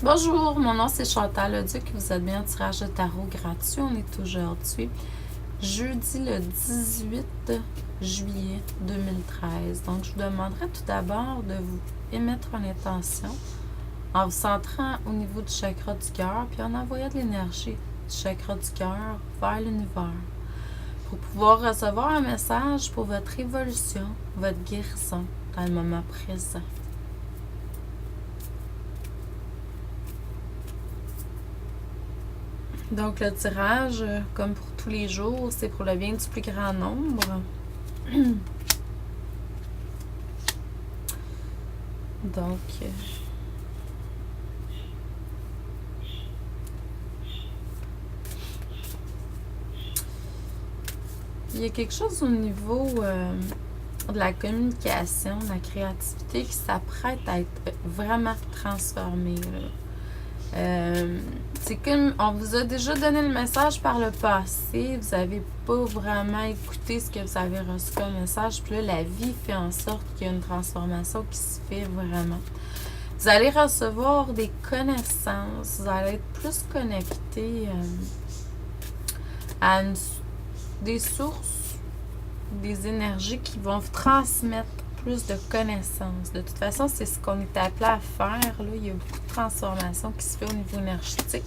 Bonjour, mon nom c'est Chantal Leduc. Vous êtes bien au tirage de tarot gratuit. On est aujourd'hui jeudi le 18 juillet 2013. Donc, je vous demanderai tout d'abord de vous émettre une intention en vous centrant au niveau du chakra du cœur puis en envoyant de l'énergie du chakra du cœur vers l'univers pour pouvoir recevoir un message pour votre évolution, votre guérison dans le moment présent. Donc, le tirage, comme pour tous les jours, c'est pour le bien du plus grand nombre. Donc, il y a quelque chose au niveau de la communication, de la créativité qui s'apprête à être vraiment transformée. C'est comme on vous a déjà donné le message par le passé, vous n'avez pas vraiment écouté ce que vous avez reçu comme message, puis là, la vie fait en sorte qu'il y a une transformation qui se fait vraiment. Vous allez recevoir des connaissances, vous allez être plus connecté à des sources, des énergies qui vont vous transmettre plus de connaissances. De toute façon, c'est ce qu'on est appelé à faire. Là. Il y a beaucoup de transformations qui se fait au niveau énergétique.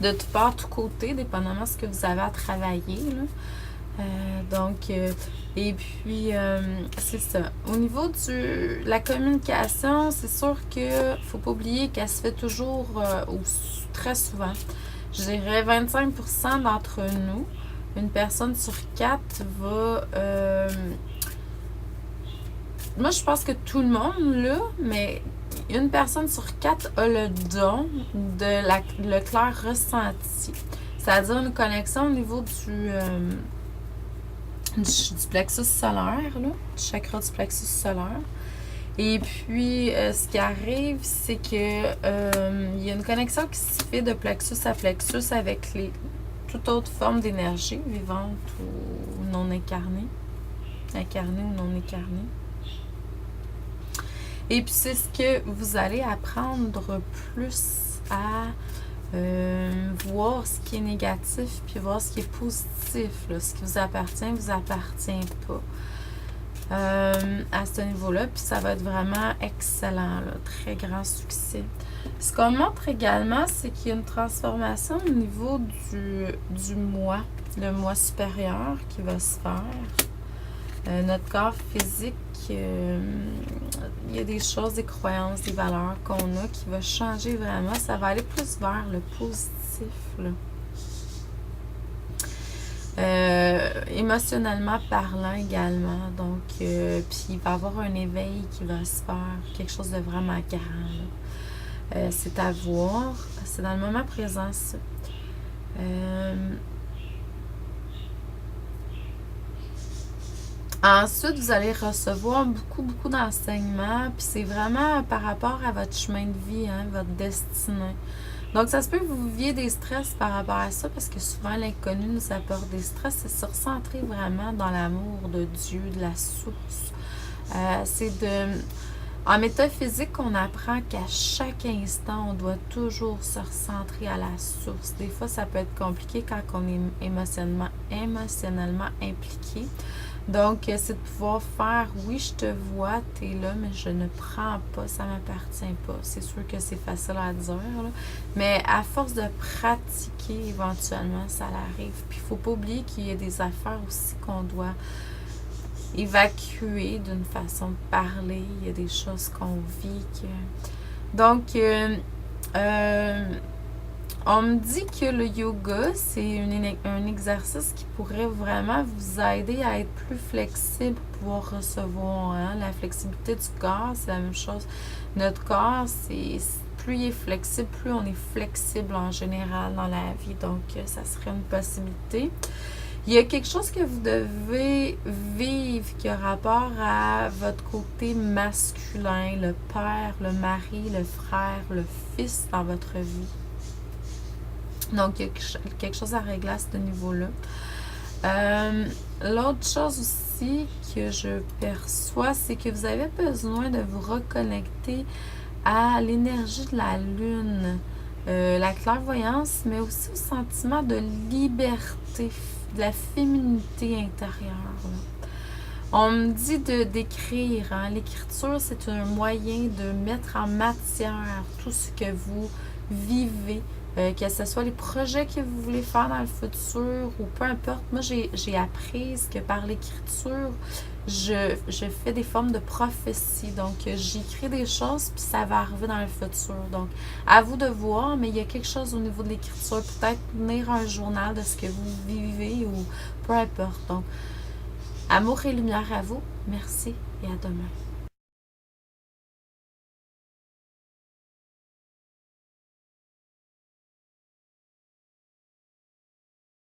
De tout part, tout côté, dépendamment de ce que vous avez à travailler. Là. Et puis, c'est ça. Au niveau de la communication, c'est sûr qu'il ne faut pas oublier qu'elle se fait toujours ou très souvent. Je dirais 25% d'entre nous, une personne sur 4 va... moi, je pense que tout le monde, là, mais une personne sur 4 a le don de le clair ressenti. C'est-à-dire une connexion au niveau du plexus solaire, là, du chakra du plexus solaire. Et puis, ce qui arrive, c'est que il y a une connexion qui se fait de plexus à plexus avec toute autre forme d'énergie, vivante ou non incarnée, incarnée ou non incarnée. Et puis, c'est ce que vous allez apprendre plus à voir ce qui est négatif, puis voir ce qui est positif. Là. Ce qui vous appartient pas. À ce niveau-là, puis ça va être vraiment excellent, là, très grand succès. Ce qu'on montre également, c'est qu'il y a une transformation au niveau du moi, le moi supérieur qui va se faire. Notre corps physique, il y a des choses, des croyances, des valeurs qu'on a qui va changer vraiment. Ça va aller plus vers le positif, là. Émotionnellement parlant également. Donc, puis il va y avoir un éveil qui va se faire, quelque chose de vraiment grand. C'est à voir. C'est dans le moment présent, ça. Ensuite, vous allez recevoir beaucoup d'enseignements. Puis c'est vraiment par rapport à votre chemin de vie, hein, votre destinée. Donc, ça se peut que vous viviez des stress par rapport à ça, parce que souvent, l'inconnu nous apporte des stress. C'est se recentrer vraiment dans l'amour de Dieu, de la source. En métaphysique, on apprend qu'à chaque instant, on doit toujours se recentrer à la source. Des fois, ça peut être compliqué quand on est émotionnellement impliqué. Donc, c'est de pouvoir faire, oui, je te vois, tu es là, mais je ne prends pas, ça ne m'appartient pas. C'est sûr que c'est facile à dire, là, mais à force de pratiquer, éventuellement, ça l'arrive. Puis, il ne faut pas oublier qu'il y a des affaires aussi qu'on doit évacuer d'une façon de parler. Il y a des choses qu'on vit. Donc, on me dit que le yoga, c'est un exercice qui pourrait vraiment vous aider à être plus flexible pour pouvoir recevoir. Hein? La flexibilité du corps, c'est la même chose. Notre corps, plus il est flexible, plus on est flexible en général dans la vie. Donc, ça serait une possibilité. Il y a quelque chose que vous devez vivre qui a rapport à votre côté masculin, le père, le mari, le frère, le fils dans votre vie. Donc, il y a quelque chose à régler à ce niveau-là. L'autre chose aussi que je perçois, c'est que vous avez besoin de vous reconnecter à l'énergie de la lune, la clairvoyance, mais aussi au sentiment de liberté, de la féminité intérieure. Là. On me dit d'écrire. Hein? L'écriture, c'est un moyen de mettre en matière tout ce que vous vivez, que ce soit les projets que vous voulez faire dans le futur ou peu importe. Moi, j'ai appris que par l'écriture, je fais des formes de prophétie. Donc, j'écris des choses, puis ça va arriver dans le futur. Donc, à vous de voir, mais il y a quelque chose au niveau de l'écriture. Peut-être tenir un journal de ce que vous vivez ou peu importe. Donc, amour et lumière à vous. Merci et à demain.